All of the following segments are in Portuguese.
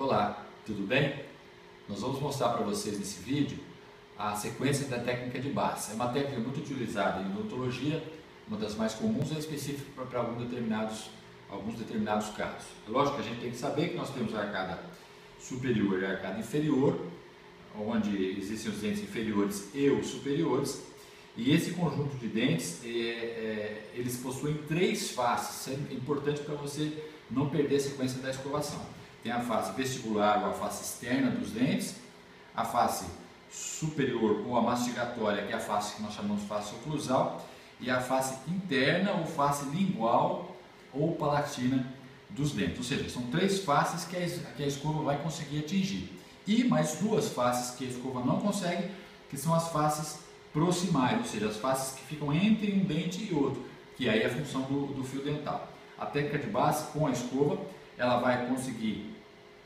Olá, tudo bem? Nós vamos mostrar para vocês nesse vídeo a sequência da técnica de Bass. É uma técnica muito utilizada em odontologia, uma das mais comuns, é específica para alguns determinados casos. É lógico que a gente tem que saber que nós temos a arcada superior e a arcada inferior, onde existem os dentes inferiores e os superiores, e esse conjunto de dentes, eles possuem três faces. Isso é importante para você não perder a sequência da escovação. Tem a face vestibular ou a face externa dos dentes, a face superior ou a mastigatória, que é a face que nós chamamos de face oclusal, e a face interna ou face lingual ou palatina dos dentes. Ou seja, são três faces que a escova vai conseguir atingir. E mais duas faces que a escova não consegue, que são as faces proximais, ou seja, as faces que ficam entre um dente e outro, que aí é a função do fio dental. A técnica de Bass com a escova, ela vai conseguir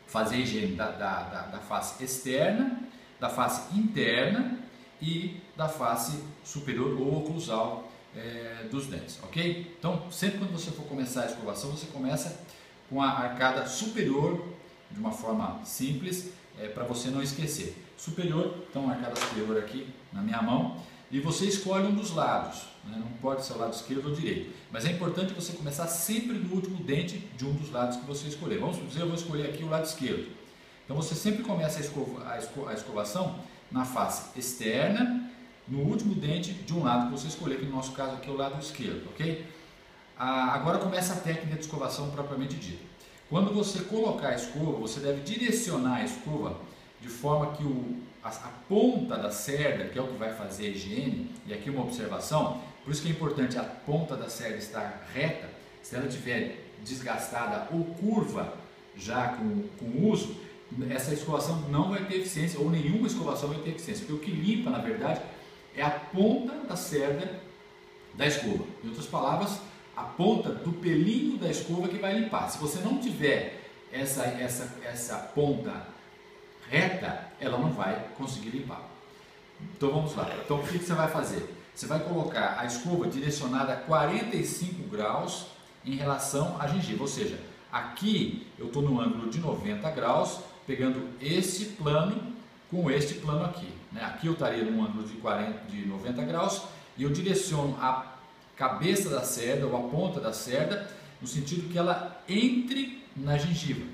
fazer a higiene da face externa, da face interna e da face superior ou oclusal dos dentes, ok? Então, sempre quando você for começar a escovação, você começa com a arcada superior, de uma forma simples, para você não esquecer. Superior, então a arcada superior aqui na minha mão, e você escolhe um dos lados, né? Não pode ser o lado esquerdo ou direito, mas é importante você começar sempre no último dente de um dos lados que você escolher. Vamos dizer, eu vou escolher aqui o lado esquerdo. Então você sempre começa a escovação na face externa, no último dente de um lado que você escolher, que no nosso caso aqui é o lado esquerdo, ok? Agora começa a técnica de escovação propriamente dita. Quando você colocar a escova, você deve direcionar a escova de forma que a ponta da cerda, que é o que vai fazer a higiene, e aqui uma observação, por isso que é importante a ponta da cerda estar reta. Se ela estiver desgastada ou curva já com o uso, essa escovação não vai ter eficiência, ou nenhuma escovação vai ter eficiência, porque o que limpa, na verdade, é a ponta da cerda da escova. Em outras palavras, a ponta do pelinho da escova que vai limpar. Se você não tiver essa ponta reta, ela não vai conseguir limpar. Então vamos lá. Então o que você vai fazer? Você vai colocar a escova direcionada a 45 graus em relação à gengiva, ou seja, aqui eu estou no ângulo de 90 graus, pegando este plano com este plano aqui, né? Aqui eu estaria num ângulo de 90 graus e eu direciono a cabeça da cerda ou a ponta da cerda no sentido que ela entre na gengiva.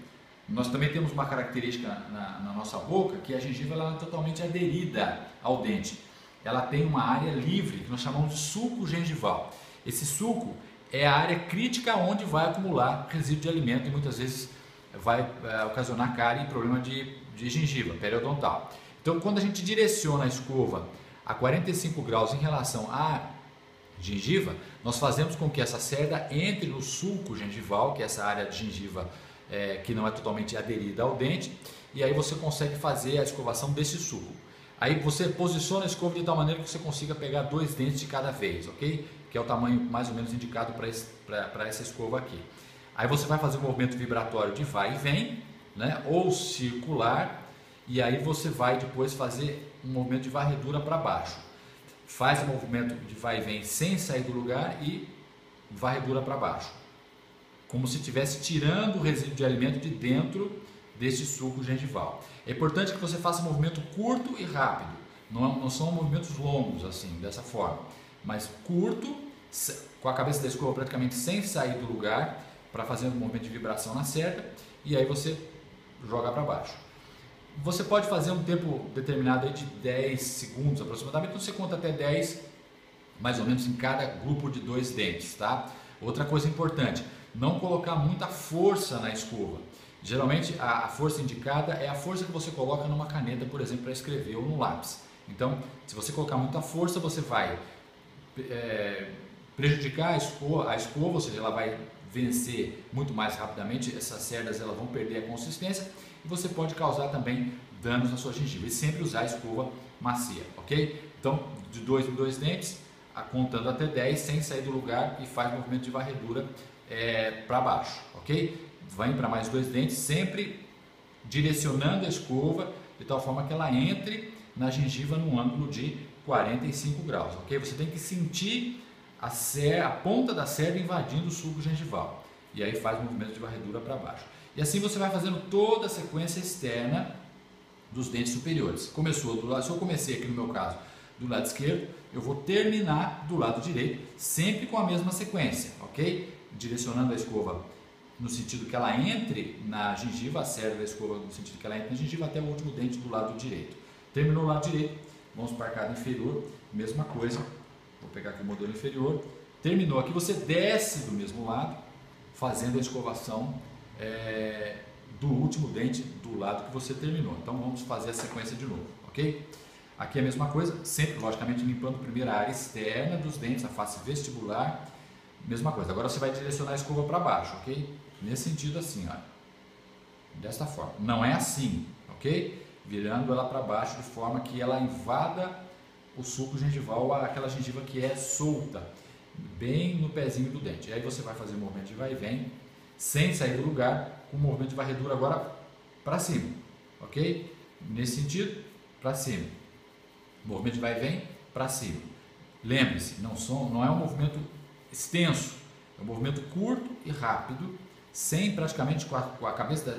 Nós também temos uma característica na nossa boca, que a gengiva ela é totalmente aderida ao dente. Ela tem uma área livre, que nós chamamos de sulco gengival. Esse sulco é a área crítica onde vai acumular resíduo de alimento e muitas vezes vai ocasionar cárie e problema de gengiva periodontal. Então, quando a gente direciona a escova a 45 graus em relação à gengiva, nós fazemos com que essa cerda entre no sulco gengival, que é essa área de gengiva que não é totalmente aderida ao dente, e aí você consegue fazer a escovação desse sulco. Aí você posiciona a escova de tal maneira que você consiga pegar dois dentes de cada vez, ok? Que é o tamanho mais ou menos indicado para essa escova aqui. Aí você vai fazer um movimento vibratório de vai e vem, né? Ou circular, e aí você vai depois fazer um movimento de varredura para baixo. Faz o movimento de vai e vem sem sair do lugar e varredura para baixo, como se estivesse tirando o resíduo de alimento de dentro desse sulco gengival. É importante que você faça um movimento curto e rápido, não são movimentos longos assim, dessa forma, mas curto, com a cabeça da escova praticamente sem sair do lugar, para fazer um movimento de vibração na cerda, e aí você joga para baixo. Você pode fazer um tempo determinado aí de 10 segundos aproximadamente, então você conta até 10, mais ou menos em cada grupo de dois dentes, tá? Outra coisa importante, não colocar muita força na escova. Geralmente a força indicada é a força que você coloca numa caneta, por exemplo, para escrever ou no lápis. Então, se você colocar muita força, você vai prejudicar a escova, ou seja, ela vai vencer muito mais rapidamente, essas cerdas elas vão perder a consistência e você pode causar também danos na sua gengiva. E sempre usar a escova macia, ok? Então, de dois em dois dentes, contando até 10, sem sair do lugar, e faz movimento de varredura para baixo, ok? Vai para mais dois dentes, sempre direcionando a escova de tal forma que ela entre na gengiva num ângulo de 45 graus, ok? Você tem que sentir a ponta da cerda invadindo o sulco gengival, e aí faz o movimento de varredura para baixo. E assim você vai fazendo toda a sequência externa dos dentes superiores. Começou do lado, se eu comecei aqui no meu caso do lado esquerdo, eu vou terminar do lado direito, sempre com a mesma sequência, ok? Direcionando a escova no sentido que ela entre na gengiva, a cerda da escova no sentido que ela entre na gengiva até o último dente do lado direito. Terminou o lado direito, vamos para a arcada inferior, mesma coisa, vou pegar aqui o modelo inferior. Terminou aqui, você desce do mesmo lado, fazendo a escovação do último dente do lado que você terminou. Então vamos fazer a sequência de novo, ok? Aqui é a mesma coisa, sempre logicamente limpando primeiro a área externa dos dentes, a face vestibular, mesma coisa. Agora você vai direcionar a escova para baixo, ok? Nesse sentido assim, ó, desta forma. Não é assim, ok? Virando ela para baixo de forma que ela invada o sulco gengival, aquela gengiva que é solta, bem no pezinho do dente. E aí você vai fazer o movimento de vai e vem, sem sair do lugar, com o movimento de varredura agora para cima, ok? Nesse sentido, para cima. Movimento de vai e vem, para cima. Lembre-se, não é um movimento extenso, é um movimento curto e rápido, sem praticamente com a cabeça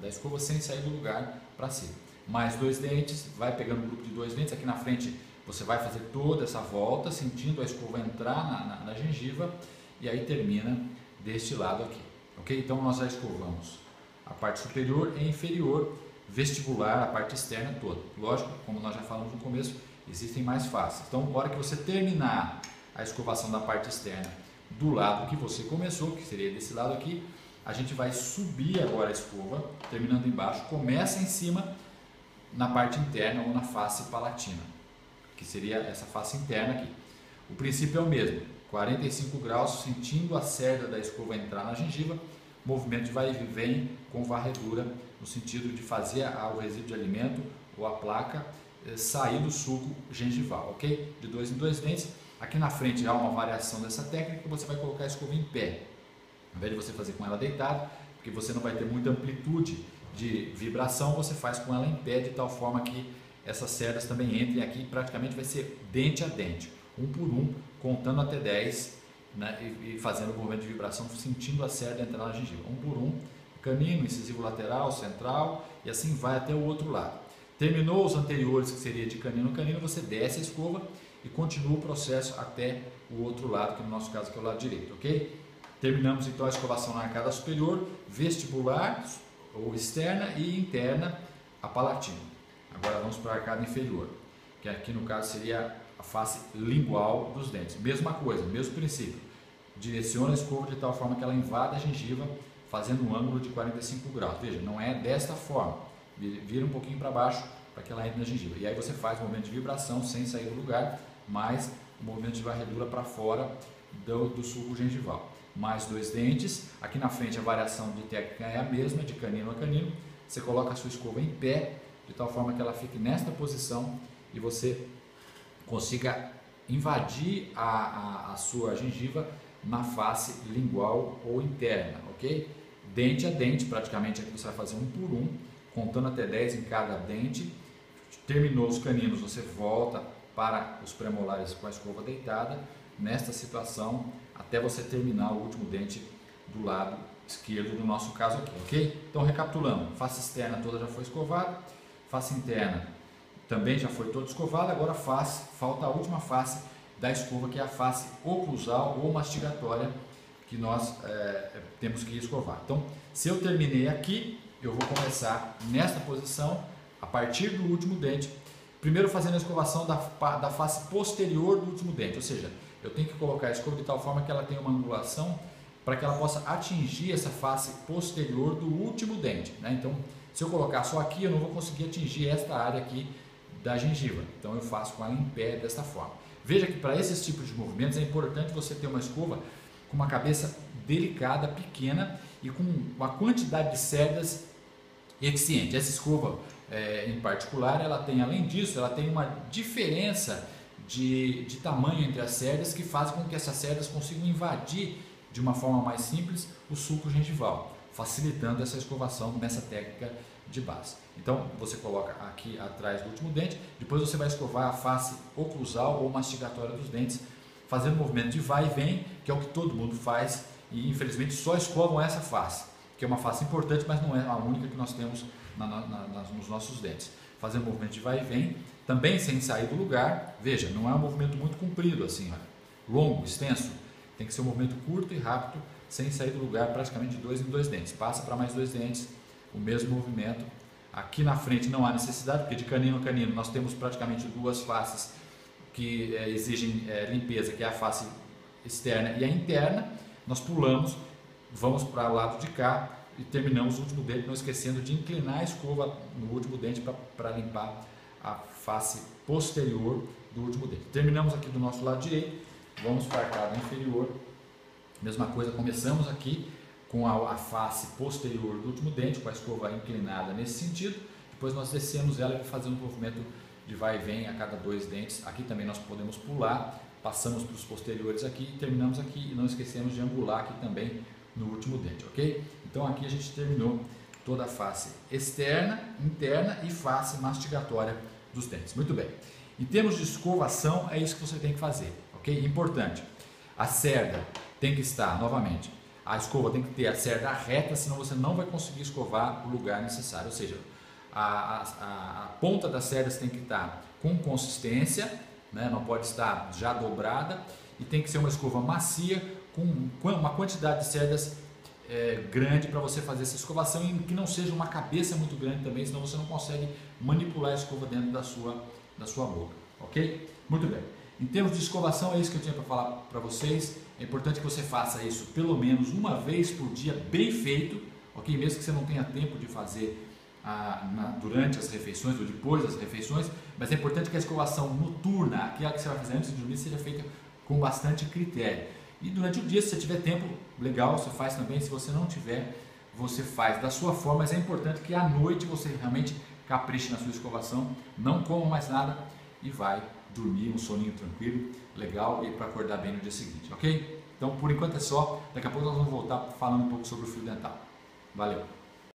da escova sem sair do lugar para cima. Mais dois dentes, vai pegando um grupo de dois dentes, aqui na frente você vai fazer toda essa volta, sentindo a escova entrar na gengiva, e aí termina deste lado aqui, ok? Então nós já escovamos a parte superior e inferior, vestibular, a parte externa toda. Lógico, como nós já falamos no começo, existem mais faces. Então, na hora que você terminar a escovação da parte externa do lado que você começou, que seria desse lado aqui, a gente vai subir agora a escova, terminando embaixo, começa em cima na parte interna ou na face palatina, que seria essa face interna aqui. O princípio é o mesmo, 45 graus, sentindo a cerda da escova entrar na gengiva, movimento de vai e vem com varredura, no sentido de fazer o resíduo de alimento ou a placa sair do sulco gengival, ok? De dois em dois dentes. Aqui na frente há uma variação dessa técnica, você vai colocar a escova em pé, ao invés de você fazer com ela deitada, porque você não vai ter muita amplitude de vibração, você faz com ela em pé, de tal forma que essas cerdas também entrem aqui, praticamente vai ser dente a dente, um por um, contando até 10, né, e fazendo o movimento de vibração, sentindo a cerda entrar na gengiva, um por um, canino, incisivo lateral, central, e assim vai até o outro lado. Terminou os anteriores, que seria de canino a canino, você desce a escova e continua o processo até o outro lado, que no nosso caso aqui é o lado direito, ok? Terminamos então a escovação na arcada superior, vestibular ou externa e interna a palatina. Agora vamos para a arcada inferior, que aqui no caso seria a face lingual dos dentes. Mesma coisa, mesmo princípio. Direciona a escova de tal forma que ela invada a gengiva, fazendo um ângulo de 45 graus. Veja, não é desta forma. Vira um pouquinho para baixo para que ela entre na gengiva. E aí você faz o movimento de vibração sem sair do lugar, mais o movimento de varredura para fora do sulco gengival. Mais dois dentes. Aqui na frente a variação de técnica é a mesma, de canino a canino. Você coloca a sua escova em pé, de tal forma que ela fique nesta posição e você consiga invadir a sua gengiva na face lingual ou interna, ok? Dente a dente, praticamente aqui você vai fazer um por um, contando até 10 em cada dente. Terminou os caninos, você volta para os premolares com a escova deitada, nesta situação, até você terminar o último dente do lado esquerdo, no nosso caso aqui, ok? Então, recapitulando, face externa toda já foi escovada, face interna também já foi toda escovada, agora falta a última face da escova, que é a face oclusal ou mastigatória, que nós temos que escovar. Então, se eu terminei aqui, eu vou começar nesta posição, a partir do último dente, primeiro fazendo a escovação da face posterior do último dente, ou seja, eu tenho que colocar a escova de tal forma que ela tenha uma angulação para que ela possa atingir essa face posterior do último dente, né? Então, se eu colocar só aqui, eu não vou conseguir atingir esta área aqui da gengiva, então eu faço com ela em pé desta forma. Veja que para esses tipos de movimentos é importante você ter uma escova com uma cabeça delicada, pequena e com uma quantidade de cerdas eficiente. Essa escova em particular, ela tem, além disso, ela tem uma diferença de tamanho entre as cerdas que faz com que essas cerdas consigam invadir de uma forma mais simples o sulco gengival, facilitando essa escovação nessa técnica de base. Então você coloca aqui atrás do último dente, depois você vai escovar a face oclusal ou mastigatória dos dentes, fazendo movimento de vai e vem, que é o que todo mundo faz e infelizmente só escovam essa face. que é uma face importante, mas não é a única que nós temos nos nossos dentes. Fazer um movimento de vai e vem, também sem sair do lugar. Veja, não é um movimento muito comprido assim, ó, longo, extenso. Tem que ser um movimento curto e rápido, sem sair do lugar, praticamente de 2 em 2 dentes. Passa para mais 2 dentes, o mesmo movimento. Aqui na frente não há necessidade, porque de canino a canino nós temos praticamente 2 faces que exigem limpeza, que é a face externa e a interna. Nós pulamos, vamos para o lado de cá e terminamos o último dente, não esquecendo de inclinar a escova no último dente para limpar a face posterior do último dente. Terminamos aqui do nosso lado direito, vamos para a arcada inferior, mesma coisa, começamos aqui com a face posterior do último dente, com a escova inclinada nesse sentido, depois nós descemos ela e fazemos um movimento de vai e vem a cada 2 dentes. Aqui também nós podemos pular, passamos para os posteriores aqui e terminamos aqui, e não esquecemos de angular aqui também no último dente, ok? Então aqui a gente terminou toda a face externa, interna e face mastigatória dos dentes. Muito bem. Em termos de escovação, é isso que você tem que fazer, ok? Importante. A cerda tem que estar, novamente, a escova tem que ter a cerda reta, senão você não vai conseguir escovar o lugar necessário. Ou seja, a ponta das cerdas tem que estar com consistência, né? Não pode estar já dobrada, e tem que ser uma escova macia, com uma quantidade de cerdas grande para você fazer essa escovação, e que não seja uma cabeça muito grande também, senão você não consegue manipular a escova dentro da sua boca, ok? Muito bem. Em termos de escovação, é isso que eu tinha para falar para vocês. É importante que você faça isso pelo menos uma vez por dia, bem feito, ok? Mesmo que você não tenha tempo de fazer durante as refeições ou depois das refeições, mas é importante que a escovação noturna, aquela que você vai fazer antes de dormir, seja feita com bastante critério. E durante o dia, se você tiver tempo, legal, você faz também. Se você não tiver, você faz da sua forma, mas é importante que à noite você realmente capriche na sua escovação, não coma mais nada e vai dormir um soninho tranquilo, legal, e para acordar bem no dia seguinte, ok? Então, por enquanto é só. Daqui a pouco nós vamos voltar falando um pouco sobre o fio dental. Valeu!